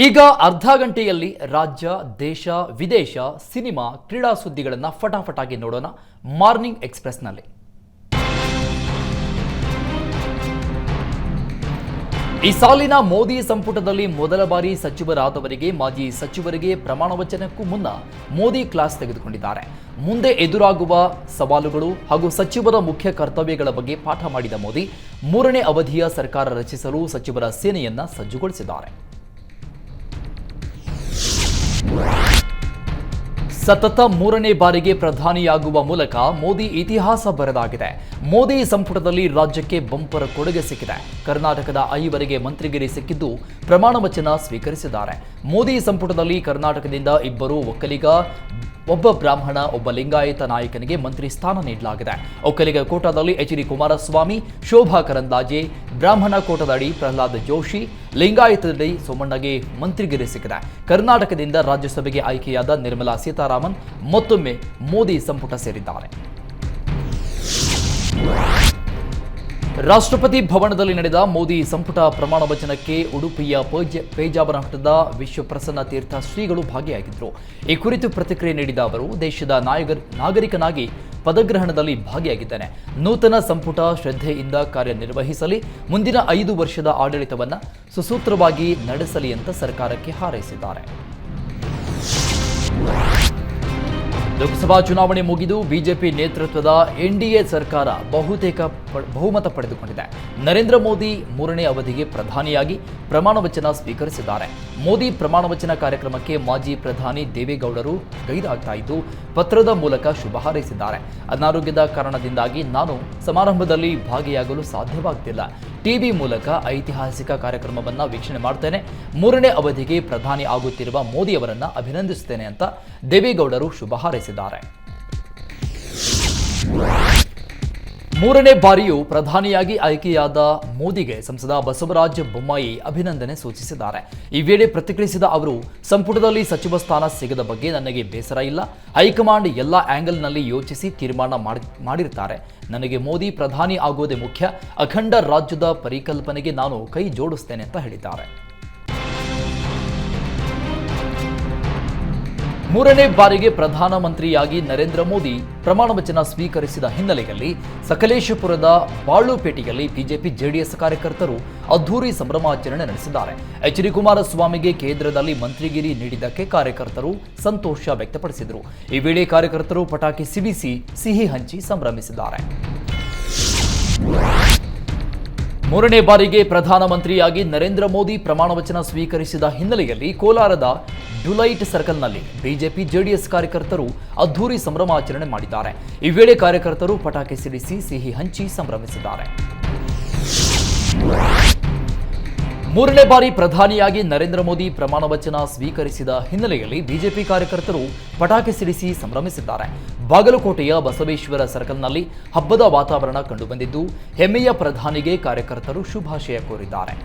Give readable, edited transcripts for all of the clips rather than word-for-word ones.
ಈಗ ಅರ್ಧ ಗಂಟೆಯಲ್ಲಿ ರಾಜ್ಯ, ದೇಶ, ವಿದೇಶ, ಸಿನಿಮಾ, ಕ್ರೀಡಾ ಸುದ್ದಿಗಳನ್ನು ಫಟಾಫಟಾಗಿ ನೋಡೋಣ ಮಾರ್ನಿಂಗ್ ಎಕ್ಸ್‌ಪ್ರೆಸ್‌ನಲ್ಲಿ. ಈ ಸಾಲಿನ ಮೋದಿ ಸಂಪುಟದಲ್ಲಿ ಮೊದಲ ಬಾರಿ ಸಚಿವರಾದವರಿಗೆ, ಮಾಜಿ ಸಚಿವರಿಗೆ ಪ್ರಮಾಣ ವಚನಕ್ಕೂ ಮುನ್ನ ಮೋದಿ ಕ್ಲಾಸ್ ತೆಗೆದುಕೊಂಡಿದ್ದಾರೆ. ಮುಂದೆ ಎದುರಾಗುವ ಸವಾಲುಗಳು ಹಾಗೂ ಸಚಿವರ ಮುಖ್ಯ ಕರ್ತವ್ಯಗಳ ಬಗ್ಗೆ ಪಾಠ ಮಾಡಿದ ಮೋದಿ, ಮೂರನೇ ಅವಧಿಯ ಸರ್ಕಾರ ರಚಿಸಲು ಸಚಿವರ ಸೇನೆಯನ್ನ ಸಜ್ಜುಗೊಳಿಸಿದ್ದಾರೆ. ಸತತ ಮೂರನೇ ಬಾರಿಗೆ ಪ್ರಧಾನಿಯಾಗುವ ಮೂಲಕ ಮೋದಿ ಇತಿಹಾಸ ಬರೆದಾಗಿದೆ. ಮೋದಿ ಸಂಪುಟದಲ್ಲಿ ರಾಜ್ಯಕ್ಕೆ ಬಂಪರ್ ಕೊಡುಗೆ ಸಿಕ್ಕಿದೆ. ಕರ್ನಾಟಕದ 5 ಮಂತ್ರಿಗಿರಿ ಸಿಕ್ಕಿದ್ದು ಪ್ರಮಾಣ ವಚನ ಸ್ವೀಕರಿಸಿದ್ದಾರೆ. ಮೋದಿ ಸಂಪುಟದಲ್ಲಿ ಕರ್ನಾಟಕದಿಂದ 2 ಒಕ್ಕಲಿಗ, ಒಬ್ಬ ಬ್ರಾಹ್ಮಣ, ಒಬ್ಬ ಲಿಂಗಾಯತ ನಾಯಕನಿಗೆ ಮಂತ್ರಿ ಸ್ಥಾನ ನೀಡಲಾಗಿದೆ. ಒಕ್ಕಲಿಗ ಕೋಟಾದಲ್ಲಿ ಎಚ್.ಡಿ. ಕುಮಾರಸ್ವಾಮಿ, ಶೋಭಾ ಕರಂದ್ಲಾಜೆ, ಬ್ರಾಹ್ಮಣ ಕೋಟಾದಡಿ ಪ್ರಹ್ಲಾದ್ ಜೋಶಿ, ಲಿಂಗಾಯತದಡಿ ಸೋಮಣ್ಣಗೆ ಮಂತ್ರಿಗಿರಿ ಸಿಕ್ಕಿದೆ. ಕರ್ನಾಟಕದಿಂದ ರಾಜ್ಯಸಭೆಗೆ ಆಯ್ಕೆಯಾದ ನಿರ್ಮಲಾ ಸೀತಾರಾಮನ್ ಮತ್ತೊಮ್ಮೆ ಮೋದಿ ಸಂಪುಟ ಸೇರಿದ್ದಾರೆ. ರಾಷ್ಟ್ರಪತಿ ಭವನದಲ್ಲಿ ನಡೆದ ಮೋದಿ ಸಂಪುಟ ಪ್ರಮಾಣ ವಚನಕ್ಕೆ ಉಡುಪಿಯ ಪೇಜಾವರಮಠದ ವಿಶ್ವಪ್ರಸನ್ನ ತೀರ್ಥ ಶ್ರೀಗಳು ಭಾಗಿಯಾಗಿದ್ದರು. ಈ ಕುರಿತು ಪ್ರತಿಕ್ರಿಯೆ ನೀಡಿದ ಅವರು, ದೇಶದ ನಾಗರಿಕನಾಗಿ ಪದಗ್ರಹಣದಲ್ಲಿ ಭಾಗಿಯಾಗಿದ್ದೇನೆ. ನೂತನ ಸಂಪುಟ ಶ್ರದ್ಧೆಯಿಂದ ಕಾರ್ಯನಿರ್ವಹಿಸಲಿ, ಮುಂದಿನ 5 ವರ್ಷದ ಆಡಳಿತವನ್ನು ಸುಸೂತ್ರವಾಗಿ ನಡೆಸಲಿ ಅಂತ ಸರ್ಕಾರಕ್ಕೆ ಹಾರೈಸಿದ್ದಾರೆ. ಲೋಕಸಭಾ ಚುನಾವಣೆ ಮುಗಿದು ಬಿಜೆಪಿ ನೇತೃತ್ವದ ಎನ್ಡಿಎ ಸರ್ಕಾರ ಬಹುತೇಕ ಬಹುಮತ ಪಡೆದುಕೊಂಡಿದೆ. ನರೇಂದ್ರ ಮೋದಿ 3ನೇ ಅವಧಿಗೆ ಪ್ರಧಾನಿಯಾಗಿ ಪ್ರಮಾಣ ವಚನ ಸ್ವೀಕರಿಸಿದ್ದಾರೆ. ಮೋದಿ ಪ್ರಮಾಣ ವಚನ ಕಾರ್ಯಕ್ರಮಕ್ಕೆ ಮಾಜಿ ಪ್ರಧಾನಿ ದೇವೇಗೌಡರು ಗೈರಾಗ್ತಾ ಇದ್ದು ಪತ್ರದ ಮೂಲಕ ಶುಭ ಹಾರೈಸಿದ್ದಾರೆ. ಅನಾರೋಗ್ಯದ ಕಾರಣದಿಂದಾಗಿ ನಾನು ಸಮಾರಂಭದಲ್ಲಿ ಭಾಗಿಯಾಗಲು ಸಾಧ್ಯವಾಗ್ತಿಲ್ಲ. ಟಿವಿ ಮೂಲಕ ಐತಿಹಾಸಿಕ ಕಾರ್ಯಕ್ರಮವನ್ನು ವೀಕ್ಷಣೆ ಮಾಡ್ತೇನೆ. 3ನೇ ಅವಧಿಗೆ ಪ್ರಧಾನಿ ಆಗುತ್ತಿರುವ ಮೋದಿ ಅವರನ್ನ ಅಭಿನಂದಿಸುತ್ತೇನೆ ಅಂತ ದೇವೇಗೌಡರು ಶುಭ ಹಾರೈಸಿದ್ದಾರೆ. 3ನೇ ಬಾರಿಯೂ ಪ್ರಧಾನಿಯಾಗಿ ಆಯ್ಕೆಯಾದ ಮೋದಿಗೆ ಸಂಸದ ಬಸವರಾಜ ಬೊಮ್ಮಾಯಿ ಅಭಿನಂದನೆ ಸೂಚಿಸಿದ್ದಾರೆ. ಈ ವೇಳೆ ಪ್ರತಿಕ್ರಿಯಿಸಿದ ಅವರು, ಸಂಪುಟದಲ್ಲಿ ಸಚಿವ ಸ್ಥಾನ ಸಿಗದ ಬಗ್ಗೆ ನನಗೆ ಬೇಸರ ಇಲ್ಲ. ಹೈಕಮಾಂಡ್ ಎಲ್ಲ ಆಂಗಲ್ನಲ್ಲಿ ಯೋಚಿಸಿ ತೀರ್ಮಾನ ಮಾಡಿರ್ತಾರೆ. ನನಗೆ ಮೋದಿ ಪ್ರಧಾನಿ ಆಗೋದೇ ಮುಖ್ಯ. ಅಖಂಡ ರಾಜ್ಯದ ಪರಿಕಲ್ಪನೆಗೆ ನಾನು ಕೈ ಜೋಡಿಸ್ತೇನೆ ಅಂತ ಹೇಳಿದ್ದಾರೆ. 3ನೇ ಬಾರಿಗೆ ಪ್ರಧಾನಮಂತ್ರಿಯಾಗಿ ನರೇಂದ್ರ ಮೋದಿ ಪ್ರಮಾಣ ವಚನ ಸ್ವೀಕರಿಸಿದ ಹಿನ್ನೆಲೆಯಲ್ಲಿ ಸಕಲೇಶಪುರದ ಬಾಳುಪೇಟೆಯಲ್ಲಿ ಬಿಜೆಪಿ ಜೆಡಿಎಸ್ ಕಾರ್ಯಕರ್ತರು ಅದ್ಧೂರಿ ಸಂಭ್ರಮಾಚರಣೆ ನಡೆಸಿದ್ದಾರೆ. ಎಚ್.ಡಿ. ಕುಮಾರಸ್ವಾಮಿಗೆ ಕೇಂದ್ರದಲ್ಲಿ ಮಂತ್ರಿಗಿರಿ ನೀಡಿದ್ದಕ್ಕೆ ಕಾರ್ಯಕರ್ತರು ಸಂತೋಷ ವ್ಯಕ್ತಪಡಿಸಿದರು. ಈ ವೇಳೆ ಕಾರ್ಯಕರ್ತರು ಪಟಾಕಿ ಸಿಡಿಸಿ ಸಿಹಿ ಹಂಚಿ ಸಂಭ್ರಮಿಸಿದ್ದಾರೆ. 3ನೇ ಬಾರಿಗೆ ಪ್ರಧಾನಮಂತ್ರಿಯಾಗಿ ನರೇಂದ್ರ ಮೋದಿ ಪ್ರಮಾಣ ವಚನ ಸ್ವೀಕರಿಸಿದ ಹಿನ್ನೆಲೆಯಲ್ಲಿ ಕೋಲಾರದ ಡುಲೈಟ್ ಸರ್ಕಲ್ನಲ್ಲಿ ಬಿಜೆಪಿ ಜೆಡಿಎಸ್ ಕಾರ್ಯಕರ್ತರು ಅದ್ಧೂರಿ ಸಂಭ್ರಮಾಚರಣೆ ಮಾಡಿದ್ದಾರೆ. ಈ ವೇಳೆ ಕಾರ್ಯಕರ್ತರು ಪಟಾಕಿ ಸಿಡಿಸಿ ಸಿಹಿ ಹಂಚಿ ಸಂಭ್ರಮಿಸಿದ್ದಾರೆ. 3ನೇ ಬಾರಿ ಪ್ರಧಾನಿಯಾಗಿ ನರೇಂದ್ರ ಮೋದಿ ಪ್ರಮಾಣ ವಚನ ಸ್ವೀಕರಿಸಿದ ಹಿನ್ನೆಲೆಯಲ್ಲಿ ಬಿಜೆಪಿ ಕಾರ್ಯಕರ್ತರು ಪಟಾಕಿ ಸಿಡಿಸಿ ಸಂಭ್ರಮಿಸಿದ್ದಾರೆ. ಬಾಗಲಕೋಟೆಯ ಬಸವೇಶ್ವರ ಸರ್ಕಲ್ನಲ್ಲಿ ಹಬ್ಬದ ವಾತಾವರಣ ಕಂಡುಬಂದಿದ್ದು ಹೆಮ್ಮೆಯ ಪ್ರಧಾನಿಗೆ ಕಾರ್ಯಕರ್ತರು ಶುಭಾಶಯ ಕೋರಿದ್ದಾರೆ.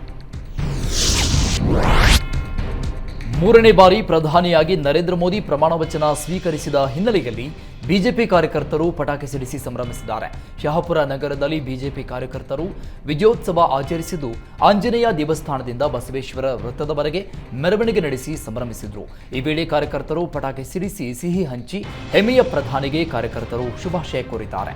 3ನೇ ಬಾರಿ ಪ್ರಧಾನಿಯಾಗಿ ನರೇಂದ್ರ ಮೋದಿ ಪ್ರಮಾಣ ವಚನ ಸ್ವೀಕರಿಸಿದ ಹಿನ್ನೆಲೆಯಲ್ಲಿ ಬಿಜೆಪಿ ಕಾರ್ಯಕರ್ತರು ಪಟಾಕಿ ಸಿಡಿಸಿ ಸಂಭ್ರಮಿಸಿದ್ದಾರೆ. ಶಹಾಪುರ ನಗರದಲ್ಲಿ ಬಿಜೆಪಿ ಕಾರ್ಯಕರ್ತರು ವಿಜಯೋತ್ಸವ ಆಚರಿಸಿದ್ದು ಆಂಜನೇಯ ದೇವಸ್ಥಾನದಿಂದ ಬಸವೇಶ್ವರ ವೃತ್ತದವರೆಗೆ ಮೆರವಣಿಗೆ ನಡೆಸಿ ಸಂಭ್ರಮಿಸಿದರು. ಈ ವೇಳೆ ಕಾರ್ಯಕರ್ತರು ಪಟಾಕಿ ಸಿಡಿಸಿ ಸಿಹಿ ಹಂಚಿ ಹೆಮ್ಮೆಯ ಪ್ರಧಾನಿಗೆ ಕಾರ್ಯಕರ್ತರು ಶುಭಾಶಯ ಕೋರಿದ್ದಾರೆ.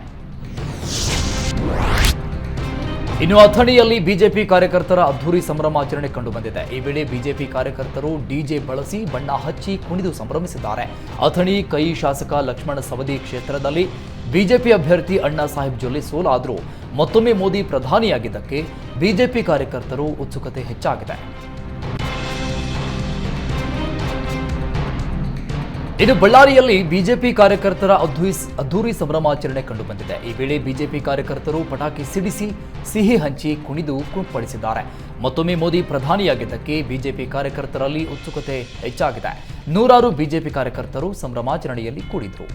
ಇನ್ನು ಅಥಣಿಯಲ್ಲಿ ಬಿಜೆಪಿ ಕಾರ್ಯಕರ್ತರ ಅದ್ಧೂರಿ ಸಂಭ್ರಮಾಚರಣೆ ಕಂಡುಬಂದಿದೆ. ಈ ವೇಳೆ ಬಿಜೆಪಿ ಕಾರ್ಯಕರ್ತರು ಡಿಜೆ ಬಳಸಿ ಬಣ್ಣ ಹಚ್ಚಿ ಕುಣಿದು ಸಂಭ್ರಮಿಸಿದ್ದಾರೆ. ಅಥಣಿ ಕೈ ಶಾಸಕ ಲಕ್ಷ್ಮಣ ಸವದಿ ಕ್ಷೇತ್ರದಲ್ಲಿ ಬಿಜೆಪಿ ಅಭ್ಯರ್ಥಿ ಅಣ್ಣಾ ಸಾಹೇಬ್ ಜೊಲ್ಲೆ ಸೋಲಾದರೂ ಮತ್ತೊಮ್ಮೆ ಮೋದಿ ಪ್ರಧಾನಿಯಾಗಿದ್ದಕ್ಕೆ ಬಿಜೆಪಿ ಕಾರ್ಯಕರ್ತರು ಉತ್ಸುಕತೆ ಹೆಚ್ಚಾಗಿದೆ. ಇನ್ನು ಬಳ್ಳಾರಿಯಲ್ಲಿ ಬಿಜೆಪಿ ಕಾರ್ಯಕರ್ತರ ಅದ್ಧೂರಿ ಸಂಭ್ರಮಾಚರಣೆ ಕಂಡುಬಂದಿದೆ. ಈ ವೇಳೆ ಬಿಜೆಪಿ ಕಾರ್ಯಕರ್ತರು ಪಟಾಕಿ ಸಿಡಿಸಿ ಸಿಹಿ ಹಂಚಿ ಕುಣಿದು ಕುಪ್ಪಳಿಸಿದ್ದಾರೆ. ಮತ್ತೊಮ್ಮೆ ಮೋದಿ ಪ್ರಧಾನಿಯಾಗಿದ್ದಕ್ಕೆ ಬಿಜೆಪಿ ಕಾರ್ಯಕರ್ತರಲ್ಲಿ ಉತ್ಸುಕತೆ ಹೆಚ್ಚಾಗಿದೆ. ನೂರಾರು ಬಿಜೆಪಿ ಕಾರ್ಯಕರ್ತರು ಸಂಭ್ರಮಾಚರಣೆಯಲ್ಲಿ ಕೂಡಿದ್ರು.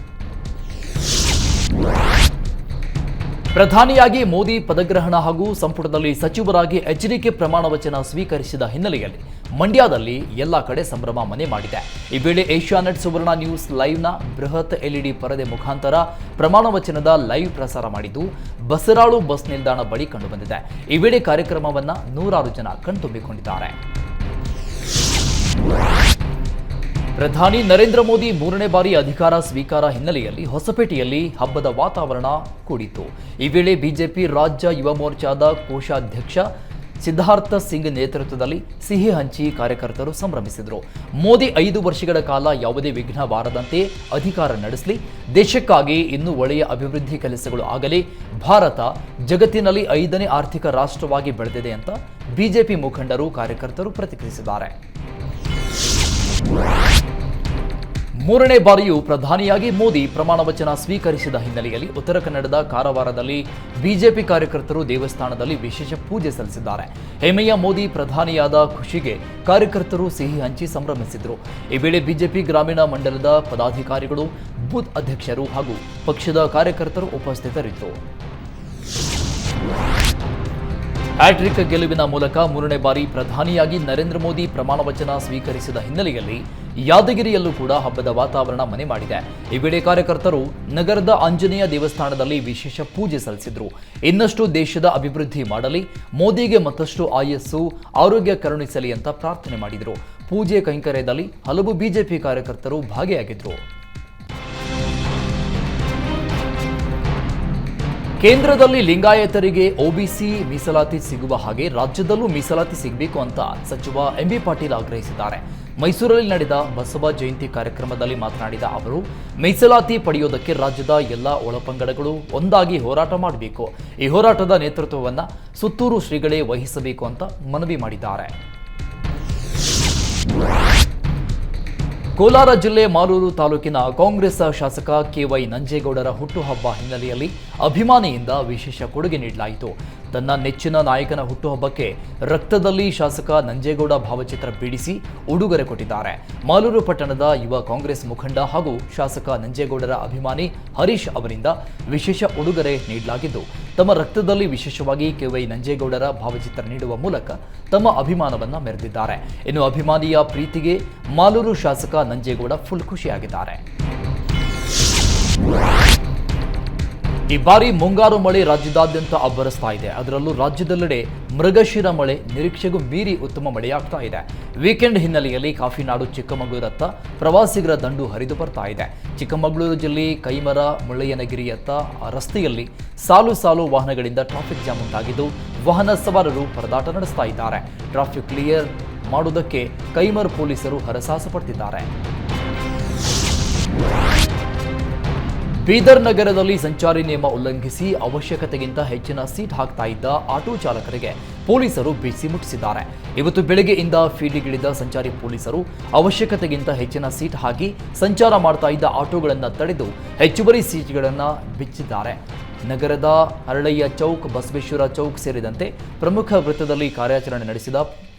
ಪ್ರಧಾನಿಯಾಗಿ ಮೋದಿ ಪದಗ್ರಹಣ ಹಾಗೂ ಸಂಪುಟದಲ್ಲಿ ಸಚಿವರಾಗಿ ಎಚ್‌ಡಿಕೆ ಪ್ರಮಾಣ ವಚನ ಸ್ವೀಕರಿಸಿದ ಹಿನ್ನೆಲೆಯಲ್ಲಿ ಮಂಡ್ಯದಲ್ಲಿ ಎಲ್ಲ ಕಡೆ ಸಂಭ್ರಮ ಮನೆ ಮಾಡಿದೆ. ಈ ವೇಳೆ ಏಷ್ಯಾನೆಟ್ ಸುವರ್ಣ ನ್ಯೂಸ್ ಲೈವ್ನ ಬೃಹತ್ ಎಲ್ಇಡಿ ಪರದೆ ಮುಖಾಂತರ ಪ್ರಮಾಣ ವಚನದ ಲೈವ್ ಪ್ರಸಾರ ಮಾಡಿದ್ದು ಬಸರಾಳು ಬಸ್ ನಿಲ್ದಾಣ ಬಳಿ ಕಂಡುಬಂದಿದೆ. ಈ ವೇಳೆ ಕಾರ್ಯಕ್ರಮವನ್ನು ನೂರಾರು ಜನ ಕಣ್ತುಂಬಿಕೊಂಡಿದ್ದಾರೆ. ಪ್ರಧಾನಿ ನರೇಂದ್ರ ಮೋದಿ 3ನೇ ಬಾರಿ ಅಧಿಕಾರ ಸ್ವೀಕಾರ ಹಿನ್ನೆಲೆಯಲ್ಲಿ ಹೊಸಪೇಟೆಯಲ್ಲಿ ಹಬ್ಬದ ವಾತಾವರಣ ಕೂಡಿತು. ಈ ವೇಳೆ ಬಿಜೆಪಿ ರಾಜ್ಯ ಯುವ ಮೋರ್ಚಾದ ಕೋಶಾಧ್ಯಕ್ಷ ಸಿದ್ಧಾರ್ಥ ಸಿಂಗ್ ನೇತೃತ್ವದಲ್ಲಿ ಸಿಹಿ ಹಂಚಿ ಕಾರ್ಯಕರ್ತರು ಸಂಭ್ರಮಿಸಿದರು. ಮೋದಿ 5 ವರ್ಷಗಳ ಕಾಲ ಯಾವುದೇ ವಿಘ್ನ ಬಾರದಂತೆ ಅಧಿಕಾರ ನಡೆಸಲಿ, ದೇಶಕ್ಕಾಗಿ ಇನ್ನೂ ಒಳ್ಳೆಯ ಅಭಿವೃದ್ಧಿ ಕೆಲಸಗಳು ಆಗಲಿ, ಭಾರತ ಜಗತ್ತಿನಲ್ಲಿ 5ನೇ ಆರ್ಥಿಕ ರಾಷ್ಟ್ರವಾಗಿ ಬೆಳೆದಿದೆ ಅಂತ ಬಿಜೆಪಿ ಮುಖಂಡರು ಕಾರ್ಯಕರ್ತರು ಪ್ರತಿಕ್ರಿಯಿಸಿದ್ದಾರೆ. 3ನೇ ಬಾರಿಯೂ ಪ್ರಧಾನಿಯಾಗಿ ಮೋದಿ ಪ್ರಮಾಣ ವಚನ ಸ್ವೀಕರಿಸಿದ ಹಿನ್ನೆಲೆಯಲ್ಲಿ ಉತ್ತರ ಕನ್ನಡದ ಕಾರವಾರದಲ್ಲಿ ಬಿಜೆಪಿ ಕಾರ್ಯಕರ್ತರು ದೇವಸ್ಥಾನದಲ್ಲಿ ವಿಶೇಷ ಪೂಜೆ ಸಲ್ಲಿಸಿದ್ದಾರೆ. ಹೆಮ್ಮೆಯ ಮೋದಿ ಪ್ರಧಾನಿಯಾದ ಖುಷಿಗೆ ಕಾರ್ಯಕರ್ತರು ಸಿಹಿ ಹಂಚಿ ಸಂಭ್ರಮಿಸಿದರು. ಈ ವೇಳೆ ಬಿಜೆಪಿ ಗ್ರಾಮೀಣ ಮಂಡಲದ ಪದಾಧಿಕಾರಿಗಳು, ಬೂತ್ ಅಧ್ಯಕ್ಷರು ಹಾಗೂ ಪಕ್ಷದ ಕಾರ್ಯಕರ್ತರು ಉಪಸ್ಥಿತರಿದ್ದರು. ಹ್ಯಾಟ್ರಿಕ್ ಗೆಲುವಿನ ಮೂಲಕ 3ನೇ ಬಾರಿ ಪ್ರಧಾನಿಯಾಗಿ ನರೇಂದ್ರ ಮೋದಿ ಪ್ರಮಾಣ ವಚನ ಸ್ವೀಕರಿಸಿದ ಹಿನ್ನೆಲೆಯಲ್ಲಿ ಯಾದಗಿರಿಯಲ್ಲೂ ಕೂಡ ಹಬ್ಬದ ವಾತಾವರಣ ಮನೆ ಮಾಡಿದೆ. ಈ ವೇಳೆ ಕಾರ್ಯಕರ್ತರು ನಗರದ ಆಂಜನೇಯ ದೇವಸ್ಥಾನದಲ್ಲಿ ವಿಶೇಷ ಪೂಜೆ ಸಲ್ಲಿಸಿದ್ರು. ಇನ್ನಷ್ಟು ದೇಶದ ಅಭಿವೃದ್ಧಿ ಮಾಡಲಿ, ಮೋದಿಗೆ ಮತ್ತಷ್ಟು ಆಯಸ್ಸು ಆರೋಗ್ಯ ಕರುಣಿಸಲಿ ಅಂತ ಪ್ರಾರ್ಥನೆ ಮಾಡಿದರು. ಪೂಜೆ ಕೈಂಕರ್ಯದಲ್ಲಿ ಹಲವು ಬಿಜೆಪಿ ಕಾರ್ಯಕರ್ತರು ಭಾಗಿಯಾಗಿದ್ರು. ಕೇಂದ್ರದಲ್ಲಿ ಲಿಂಗಾಯತರಿಗೆ ಒಬಿಸಿ ಮೀಸಲಾತಿ ಸಿಗುವ ಹಾಗೆ ರಾಜ್ಯದಲ್ಲೂ ಮೀಸಲಾತಿ ಸಿಗಬೇಕು ಅಂತ ಸಚಿವ ಎಂಬಿ ಪಾಟೀಲ್ ಆಗ್ರಹಿಸಿದ್ದಾರೆ. ಮೈಸೂರಲ್ಲಿ ನಡೆದ ಬಸವ ಜಯಂತಿ ಕಾರ್ಯಕ್ರಮದಲ್ಲಿ ಮಾತನಾಡಿದ ಅವರು, ಮೀಸಲಾತಿ ಪಡೆಯೋದಕ್ಕೆ ರಾಜ್ಯದ ಎಲ್ಲ ಒಳಪಂಗಡಗಳು ಒಂದಾಗಿ ಹೋರಾಟ ಮಾಡಬೇಕು. ಈ ಹೋರಾಟದ ನೇತೃತ್ವವನ್ನು ಸುತ್ತೂರು ಶ್ರೀಗಳೇ ವಹಿಸಬೇಕು ಅಂತ ಮನವಿ ಮಾಡಿದ್ದಾರೆ. ಕೋಲಾರ ಜಿಲ್ಲೆ ಮಾಲೂರು ತಾಲೂಕಿನ ಕಾಂಗ್ರೆಸ್ ಶಾಸಕ ಕೆವೈ ನಂಜೇಗೌಡರ ಹುಟ್ಟುಹಬ್ಬ ಹಿನ್ನೆಲೆಯಲ್ಲಿ ಅಭಿಮಾನಿಯಿಂದ ವಿಶೇಷ ಕೊಡುಗೆ ನೀಡಲಾಯಿತು. ತನ್ನ ನೆಚ್ಚಿನ ನಾಯಕನ ಹುಟ್ಟುಹಬ್ಬಕ್ಕೆ ರಕ್ತದಲ್ಲಿ ಶಾಸಕ ನಂಜೇಗೌಡ ಭಾವಚಿತ್ರ ಬಿಡಿಸಿ ಉಡುಗೊರೆ ಕೊಟ್ಟಿದ್ದಾರೆ. ಮಾಲೂರು ಪಟ್ಟಣದ ಯುವ ಕಾಂಗ್ರೆಸ್ ಮುಖಂಡ ಹಾಗೂ ಶಾಸಕ ನಂಜೇಗೌಡರ ಅಭಿಮಾನಿ ಹರೀಶ್ ಅವರಿಂದ ವಿಶೇಷ ಉಡುಗೊರೆ ನೀಡಲಾಗಿದ್ದು, ತಮ್ಮ ರಕ್ತದಲ್ಲಿ ವಿಶೇಷವಾಗಿ ಕೆವೈ ನಂಜೇಗೌಡರ ಭಾವಚಿತ್ರ ನೀಡುವ ಮೂಲಕ ತಮ್ಮ ಅಭಿಮಾನವನ್ನ ಮೆರೆದಿದ್ದಾರೆ. ಇನ್ನು ಅಭಿಮಾನಿಯ ಪ್ರೀತಿಗೆ ಮಾಲೂರು ಶಾಸಕ ನಂಜೇಗೌಡ ಫುಲ್ ಖುಷಿಯಾಗಿದ್ದಾರೆ. ಈ ಬಾರಿ ಮುಂಗಾರು ಮಳೆ ರಾಜ್ಯದಾದ್ಯಂತ ಅಬ್ಬರಿಸ್ತಾ ಇದೆ. ಅದರಲ್ಲೂ ರಾಜ್ಯದೆಲ್ಲೆಡೆ ಮೃಗಶಿರ ಮಳೆ ನಿರೀಕ್ಷೆಗೂ ಮೀರಿ ಉತ್ತಮ ಮಳೆಯಾಗ್ತಾ ಇದೆ. ವೀಕೆಂಡ್ ಹಿನ್ನೆಲೆಯಲ್ಲಿ ಕಾಫಿನಾಡು ಚಿಕ್ಕಮಗಳೂರತ್ತ ಪ್ರವಾಸಿಗರ ದಂಡು ಹರಿದು ಬರ್ತಾ ಇದೆ. ಚಿಕ್ಕಮಗಳೂರು ಜಿಲ್ಲೆ ಕೈಮರ ಮುಳ್ಳಯ್ಯನಗಿರಿಯತ್ತ ರಸ್ತೆಯಲ್ಲಿ ಸಾಲು ಸಾಲು ವಾಹನಗಳಿಂದ ಟ್ರಾಫಿಕ್ ಜಾಮ್ ಉಂಟಾಗಿದ್ದು, ವಾಹನ ಸವಾರರು ಪರದಾಟ ನಡೆಸ್ತಾ ಇದ್ದಾರೆ. ಟ್ರಾಫಿಕ್ ಕ್ಲಿಯರ್ ಮಾಡುವುದಕ್ಕೆ ಕೈಮರ್ ಪೊಲೀಸರು ಹರಸಾಹಸ ಪಡ್ತಿದ್ದಾರೆ. ಬೀದರ್ ನಗರದಲ್ಲಿ ಸಂಚಾರಿ ನಿಯಮ ಉಲ್ಲಂಘಿಸಿ ಅವಶ್ಯಕತೆಗಿಂತ ಹೆಚ್ಚಿನ ಸೀಟ್ ಹಾಕ್ತಾ ಇದ್ದ ಆಟೋ ಚಾಲಕರಿಗೆ ಪೊಲೀಸರು ಬಿಸಿ ಮುಟ್ಟಿಸಿದ್ದಾರೆ. ಇವತ್ತು ಬೆಳಗ್ಗೆಯಿಂದ ಫೀಲ್ಡಿಗಿಳಿದ ಸಂಚಾರಿ ಪೊಲೀಸರು ಅವಶ್ಯಕತೆಗಿಂತ ಹೆಚ್ಚಿನ ಸೀಟ್ ಹಾಕಿ ಸಂಚಾರ ಮಾಡ್ತಾ ಇದ್ದ ಆಟೋಗಳನ್ನು ತಡೆದು ಹೆಚ್ಚುವರಿ ಸೀಟ್ಗಳನ್ನು ಬಿಚ್ಚಿದ್ದಾರೆ. ನಗರದ ಹರಳಯ್ಯ ಚೌಕ್, ಬಸವೇಶ್ವರ ಚೌಕ್ ಸೇರಿದಂತೆ ಪ್ರಮುಖ ವೃತ್ತದಲ್ಲಿ ಕಾರ್ಯಾಚರಣೆ ನಡೆಸಿದ